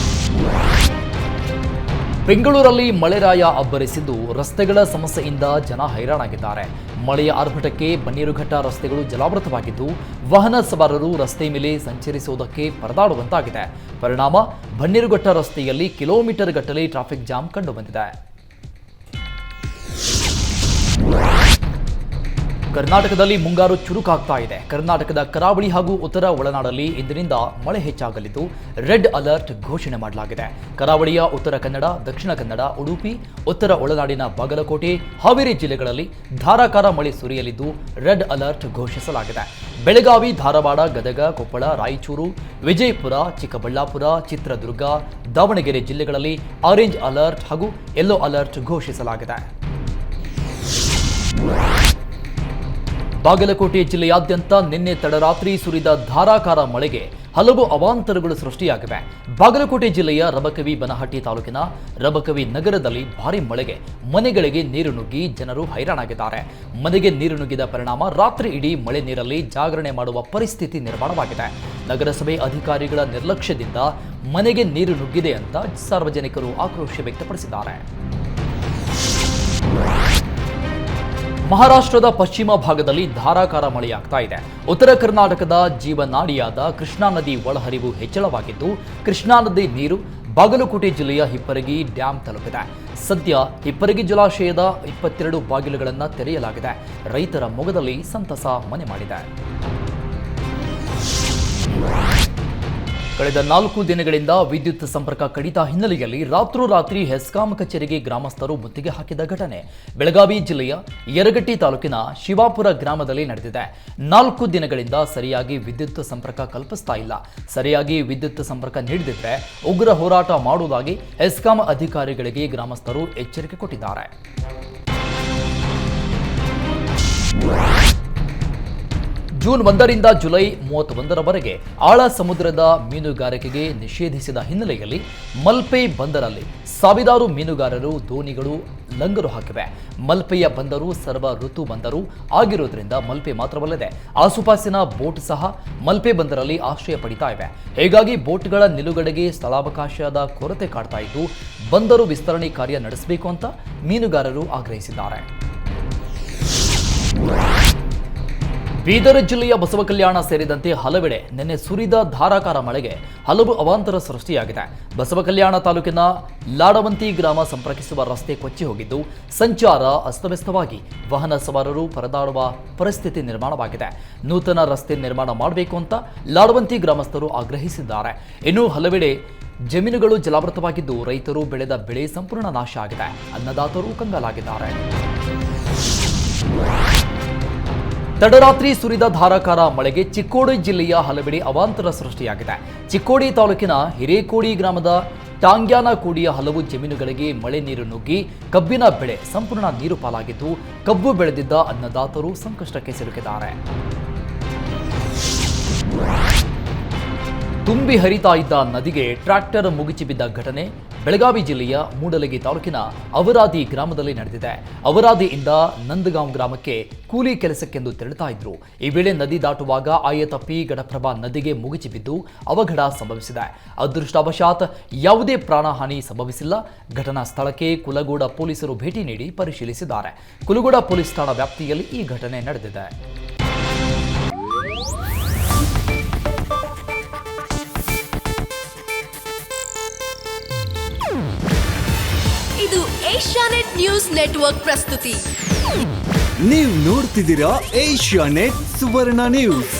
ಬೆಂಗಳೂರಲ್ಲಿ ಮಳೆರಾಯ ಅಬ್ಬರಿಸಿದ್ದು ರಸ್ತೆಗಳ ಸಮಸ್ಯೆಯಿಂದ ಜನ ಹೈರಾಣಾಗಿದ್ದಾರೆ. ಮಳೆಯ ಆರ್ಭಟಕ್ಕೆ ಬನ್ನೇರುಘಟ್ಟ ರಸ್ತೆಗಳು ಜಲಾವೃತವಾಗಿದ್ದು ವಾಹನ ಸವಾರರು ರಸ್ತೆ ಮೇಲೆ ಸಂಚರಿಸುವುದಕ್ಕೆ ಪರದಾಡುವಂತಾಗಿದೆ. ಪರಿಣಾಮ ಬನ್ನೇರುಘಟ್ಟ ರಸ್ತೆಯಲ್ಲಿ ಕಿಲೋಮೀಟರ್ ಗಟ್ಟಲೆ ಟ್ರಾಫಿಕ್ ಜಾಮ್ ಕಂಡುಬಂದಿದೆ. ಕರ್ನಾಟಕದಲ್ಲಿ ಮುಂಗಾರು ಚುರುಕಾಗ್ತಾ ಇದೆ. ಕರ್ನಾಟಕದ ಕರಾವಳಿ ಹಾಗೂ ಉತ್ತರ ಒಳನಾಡಲ್ಲಿ ಇಂದಿನಿಂದ ಮಳೆ ಹೆಚ್ಚಾಗಲಿದ್ದು ರೆಡ್ ಅಲರ್ಟ್ ಘೋಷಣೆ ಮಾಡಲಾಗಿದೆ. ಕರಾವಳಿಯ ಉತ್ತರ ಕನ್ನಡ, ದಕ್ಷಿಣ ಕನ್ನಡ, ಉಡುಪಿ, ಉತ್ತರ ಒಳನಾಡಿನ ಬಾಗಲಕೋಟೆ, ಹಾವೇರಿ ಜಿಲ್ಲೆಗಳಲ್ಲಿ ಧಾರಾಕಾರ ಮಳೆ ಸುರಿಯಲಿದ್ದು ರೆಡ್ ಅಲರ್ಟ್ ಘೋಷಿಸಲಾಗಿದೆ. ಬೆಳಗಾವಿ, ಧಾರವಾಡ, ಗದಗ, ಕೊಪ್ಪಳ, ರಾಯಚೂರು, ವಿಜಯಪುರ, ಚಿಕ್ಕಬಳ್ಳಾಪುರ, ಚಿತ್ರದುರ್ಗ, ದಾವಣಗೆರೆ ಜಿಲ್ಲೆಗಳಲ್ಲಿ ಆರೆಂಜ್ ಅಲರ್ಟ್ ಹಾಗೂ ಯೆಲ್ಲೋ ಅಲರ್ಟ್ ಘೋಷಿಸಲಾಗಿದೆ. ಬಾಗಲಕೋಟೆ ಜಿಲ್ಲೆಯಾದ್ಯಂತ ನಿನ್ನೆ ತಡರಾತ್ರಿ ಸುರಿದ ಧಾರಾಕಾರ ಮಳೆಗೆ ಹಲವು ಅವಾಂತರಗಳು ಸೃಷ್ಟಿಯಾಗಿವೆ. ಬಾಗಲಕೋಟೆ ಜಿಲ್ಲೆಯ ರಬಕವಿ ಬನಹಟ್ಟಿ ತಾಲೂಕಿನ ರಬಕವಿ ನಗರದಲ್ಲಿ ಭಾರೀ ಮಳೆಗೆ ಮನೆಗಳಿಗೆ ನೀರು ನುಗ್ಗಿ ಜನರು ಹೈರಾಣಾಗಿದ್ದಾರೆ. ಮನೆಗೆ ನೀರು ನುಗ್ಗಿದ ಪರಿಣಾಮ ರಾತ್ರಿ ಇಡೀ ಮಳೆ ನೀರಲ್ಲಿ ಜಾಗರಣೆ ಮಾಡುವ ಪರಿಸ್ಥಿತಿ ನಿರ್ಮಾಣವಾಗಿದೆ. ನಗರಸಭೆ ಅಧಿಕಾರಿಗಳ ನಿರ್ಲಕ್ಷ್ಯದಿಂದ ಮನೆಗೆ ನೀರು ನುಗ್ಗಿದೆ ಅಂತ ಸಾರ್ವಜನಿಕರು ಆಕ್ರೋಶ ವ್ಯಕ್ತಪಡಿಸಿದ್ದಾರೆ. ಮಹಾರಾಷ್ಟ್ರದ ಪಶ್ಚಿಮ ಭಾಗದಲ್ಲಿ ಧಾರಾಕಾರ ಮಳೆಯಾಗ್ತಾ ಇದೆ. ಉತ್ತರ ಕರ್ನಾಟಕದ ಜೀವನಾಡಿಯಾದ ಕೃಷ್ಣಾ ನದಿ ಒಳಹರಿವು ಹೆಚ್ಚಳವಾಗಿದ್ದು ಕೃಷ್ಣಾ ನದಿ ನೀರು ಬಾಗಲಕೋಟೆ ಜಿಲ್ಲೆಯ ಹಿಪ್ಪರಗಿ ಡ್ಯಾಂ ತಲುಪಿದೆ. ಸದ್ಯ ಹಿಪ್ಪರಗಿ ಜಲಾಶಯದ 22 ಬಾಗಿಲುಗಳನ್ನು ತೆರೆಯಲಾಗಿದೆ. ರೈತರ ಮೊಗದಲ್ಲಿ ಸಂತಸ ಮನೆ ಮಾಡಿದೆ. ಕಳೆದ 4 ದಿನಗಳಿಂದ ವಿದ್ಯುತ್ ಸಂಪರ್ಕ ಕಡಿತ ಹಿನ್ನೆಲೆಯಲ್ಲಿ ರಾತ್ರೋರಾತ್ರಿ ಹೆಸ್ಕಾಂ ಕಚೇರಿಗೆ ಗ್ರಾಮಸ್ಥರು ಮುತ್ತಿಗೆ ಹಾಕಿದ ಘಟನೆ ಬೆಳಗಾವಿ ಜಿಲ್ಲೆಯ ಯರಗಟ್ಟಿ ತಾಲೂಕಿನ ಶಿವಾಪುರ ಗ್ರಾಮದಲ್ಲಿ ನಡೆದಿದೆ. 4 ದಿನಗಳಿಂದ ಸರಿಯಾಗಿ ವಿದ್ಯುತ್ ಸಂಪರ್ಕ ಕಲ್ಪಿಸ್ತಾ ಇಲ್ಲ. ಸರಿಯಾಗಿ ವಿದ್ಯುತ್ ಸಂಪರ್ಕ ನೀಡದಿದ್ದರೆ ಉಗ್ರ ಹೋರಾಟ ಮಾಡುವುದಾಗಿ ಹೆಸ್ಕಾಂ ಅಧಿಕಾರಿಗಳಿಗೆ ಗ್ರಾಮಸ್ಥರು ಎಚ್ಚರಿಕೆ ಕೊಟ್ಟಿದ್ದಾರೆ. ಜೂನ್ 1ರಿಂದ ಜುಲೈ 31ರವರೆಗೆ ಆಳ ಸಮುದ್ರದ ಮೀನುಗಾರಿಕೆಗೆ ನಿಷೇಧಿಸಿದ ಹಿನ್ನೆಲೆಯಲ್ಲಿ ಮಲ್ಪೆ ಬಂದರಲ್ಲಿ ಸಾವಿರಾರು ಮೀನುಗಾರರು ದೋಣಿಗಳು ಲಂಗರು ಹಾಕಿವೆ. ಮಲ್ಪೆಯ ಬಂದರು ಸರ್ವ ಋತು ಬಂದರು ಆಗಿರೋದ್ರಿಂದ ಮಲ್ಪೆ ಮಾತ್ರವಲ್ಲದೆ ಆಸುಪಾಸಿನ ಬೋಟ್ ಸಹ ಮಲ್ಪೆ ಬಂದರಲ್ಲಿ ಆಶ್ರಯ ಪಡಿತಾ ಇವೆ. ಹೀಗಾಗಿ ಬೋಟ್ಗಳ ನಿಲುಗಡೆಗೆ ಸ್ಥಳಾವಕಾಶದ ಕೊರತೆ ಕಾಡ್ತಾ ಇದ್ದು ಬಂದರು ವಿಸ್ತರಣೆ ಕಾರ್ಯ ನಡೆಸಬೇಕು ಅಂತ ಮೀನುಗಾರರು ಆಗ್ರಹಿಸಿದ್ದಾರೆ. ಬೀದರ್ ಜಿಲ್ಲೆಯ ಬಸವಕಲ್ಯಾಣ ಸೇರಿದಂತೆ ಹಲವೆಡೆ ನಿನ್ನೆ ಸುರಿದ ಧಾರಾಕಾರ ಮಳೆಗೆ ಹಲವು ಅವಾಂತರ ಸೃಷ್ಟಿಯಾಗಿದೆ. ಬಸವಕಲ್ಯಾಣ ತಾಲೂಕಿನ ಲಾಡವಂತಿ ಗ್ರಾಮ ಸಂಪರ್ಕಿಸುವ ರಸ್ತೆ ಕೊಚ್ಚಿ ಹೋಗಿದ್ದು ಸಂಚಾರ ಅಸ್ತವ್ಯಸ್ತವಾಗಿ ವಾಹನ ಸವಾರರು ಪರದಾಡುವ ಪರಿಸ್ಥಿತಿ ನಿರ್ಮಾಣವಾಗಿದೆ. ನೂತನ ರಸ್ತೆ ನಿರ್ಮಾಣ ಮಾಡಬೇಕು ಅಂತ ಲಾಡವಂತಿ ಗ್ರಾಮಸ್ಥರು ಆಗ್ರಹಿಸಿದ್ದಾರೆ. ಇನ್ನು ಹಲವೆಡೆ ಜಮೀನುಗಳು ಜಲಾವೃತವಾಗಿದ್ದು ರೈತರು ಬೆಳೆದ ಬೆಳೆ ಸಂಪೂರ್ಣ ನಾಶ ಆಗಿದೆ. ಅನ್ನದಾತರು ಕಂಗಾಲಾಗಿದ್ದಾರೆ. ತಡರಾತ್ರಿ ಸುರಿದ ಧಾರಾಕಾರ ಮಳೆಗೆ ಚಿಕ್ಕೋಡಿ ಜಿಲ್ಲೆಯ ಹಲವೆಡೆ ಅವಾಂತರ ಸೃಷ್ಟಿಯಾಗಿದೆ. ಚಿಕ್ಕೋಡಿ ತಾಲೂಕಿನ ಹಿರೇಕೋಡಿ ಗ್ರಾಮದ ಟಾಂಗ್ಯಾನಕೋಡಿಯ ಹಲವು ಜಮೀನುಗಳಿಗೆ ಮಳೆ ನೀರು ನುಗ್ಗಿ ಕಬ್ಬಿನ ಬೆಳೆ ಸಂಪೂರ್ಣ ನೀರು ಪಾಲಾಗಿದ್ದು ಕಬ್ಬು ಬೆಳೆದಿದ್ದ ಅನ್ನದಾತರು ಸಂಕಷ್ಟಕ್ಕೆ ಸಿಲುಕಿದ್ದಾರೆ. ತುಂಬಿ ಹರಿತಾ ಇದ್ದ ನದಿಗೆ ಟ್ರ್ಯಾಕ್ಟರ್ ಮುಗಿಚಿ ಬಿದ್ದ ಘಟನೆ ಬೆಳಗಾವಿ ಜಿಲ್ಲೆಯ ಮೂಡಲಗಿ ತಾಲೂಕಿನ ಅವರಾದಿ ಗ್ರಾಮದಲ್ಲಿ ನಡೆದಿದೆ. ಅವರಾದಿಯಿಂದ ನಂದಗಾಂವ್ ಗ್ರಾಮಕ್ಕೆ ಕೂಲಿ ಕೆಲಸಕ್ಕೆಂದು ತೆರಳುತ್ತಾ ಇದ್ರು. ಈ ವೇಳೆ ನದಿ ದಾಟುವಾಗ ಆಯತಪ್ಪಿ ಘಟಪ್ರಭಾ ನದಿಗೆ ಮುಗಿಚಿ ಬಿದ್ದು ಅವಘಡ ಸಂಭವಿಸಿದೆ. ಅದೃಷ್ಟವಶಾತ್ ಯಾವುದೇ ಪ್ರಾಣಹಾನಿ ಸಂಭವಿಸಿಲ್ಲ. ಘಟನಾ ಸ್ಥಳಕ್ಕೆ ಕುಲಗೋಡ ಪೊಲೀಸರು ಭೇಟಿ ನೀಡಿ ಪರಿಶೀಲಿಸಿದ್ದಾರೆ. ಕುಲಗೋಡ ಪೊಲೀಸ್ ಠಾಣಾ ವ್ಯಾಪ್ತಿಯಲ್ಲಿ ಈ ಘಟನೆ ನಡೆದಿದೆ. ಇದು ಏಷ್ಯಾನೆಟ್ ನ್ಯೂಸ್ ನೆಟ್ವರ್ಕ್ ಪ್ರಸ್ತುತಿ. ನೀವು ನೋಡ್ತಿದ್ದೀರಾ ಏಷ್ಯಾನೆಟ್ ಸುವರ್ಣ ನ್ಯೂಸ್.